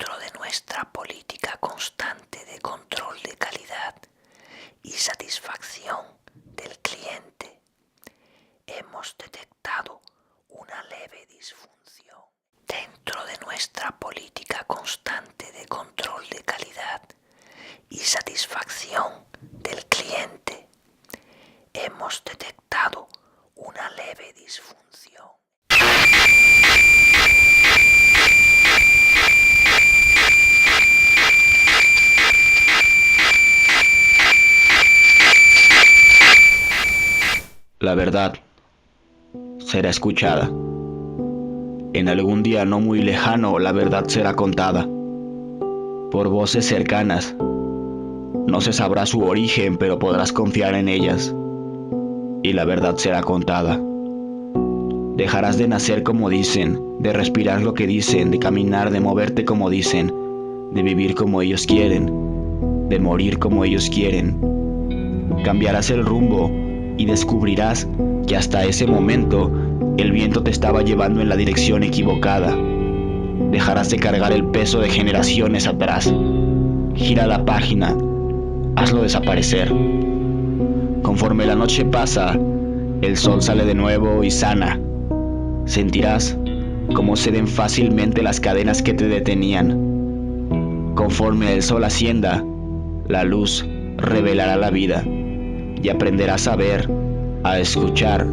Dentro de nuestra política constante de control de calidad y satisfacción del cliente, hemos detectado una leve disfunción. Dentro de nuestra política constante de control de calidad y satisfacción del cliente, hemos detectado una leve disfunción. La verdad será escuchada. En algún día no muy lejano, la verdad será contada por voces cercanas. No se sabrá su origen, pero podrás confiar en ellas, y la verdad será contada. Dejarás de nacer como dicen, de respirar lo que dicen, de caminar, de moverte como dicen, de vivir como ellos quieren, de morir como ellos quieren. Cambiarás el rumbo y descubrirás que hasta ese momento el viento te estaba llevando en la dirección equivocada. Dejarás de cargar el peso de generaciones atrás. Gira la página, hazlo desaparecer. Conforme la noche pasa, el sol sale de nuevo y sana. Sentirás cómo ceden fácilmente las cadenas que te detenían. Conforme el sol ascienda, la luz revelará la vida. Y aprenderás a ver, a escuchar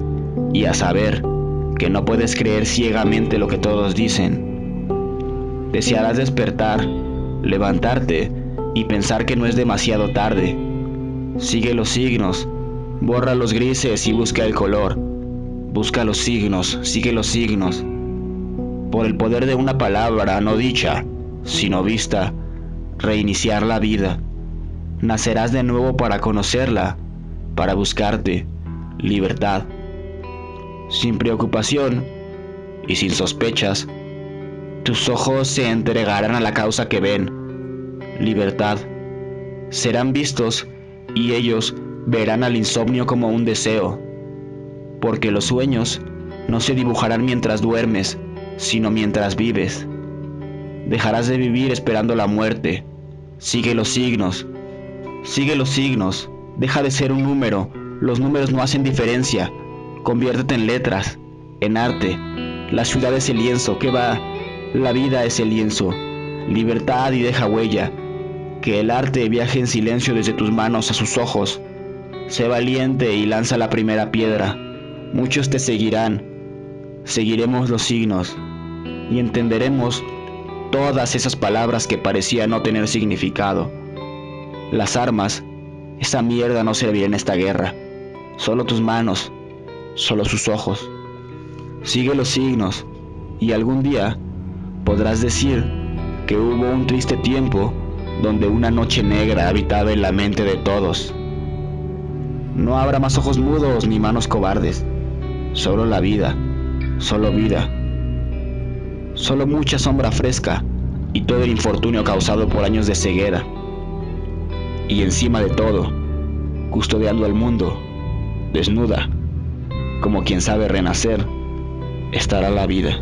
y a saber que no puedes creer ciegamente lo que todos dicen. Desearás despertar, levantarte y pensar que no es demasiado tarde. Sigue los signos, borra los grises y busca el color. Busca los signos, sigue los signos. Por el poder de una palabra no dicha, sino vista, reiniciar la vida. Nacerás de nuevo para conocerla, para buscarte, libertad. Sin preocupación y sin sospechas, tus ojos se entregarán a la causa que ven, libertad. Serán vistos y ellos verán al insomnio como un deseo, porque los sueños no se dibujarán mientras duermes, sino mientras vives. Dejarás de vivir esperando la muerte. Sigue los signos, sigue los signos. Deja de ser un número, los números no hacen diferencia. Conviértete en letras, en arte. La ciudad es el lienzo, ¿qué va? La vida es el lienzo. Libertad y deja huella. Que el arte viaje en silencio desde tus manos a sus ojos. Sé valiente y lanza la primera piedra. Muchos te seguirán. Seguiremos los signos y entenderemos todas esas palabras que parecían no tener significado. Las armas, esa mierda no servirá en esta guerra. Solo tus manos, solo sus ojos. Sigue los signos y algún día podrás decir que hubo un triste tiempo donde una noche negra habitaba en la mente de todos. No habrá más ojos mudos ni manos cobardes. Solo la vida, solo vida. Solo mucha sombra fresca y todo el infortunio causado por años de ceguera. Y encima de todo, custodiando al mundo, desnuda, como quien sabe renacer, estará la vida.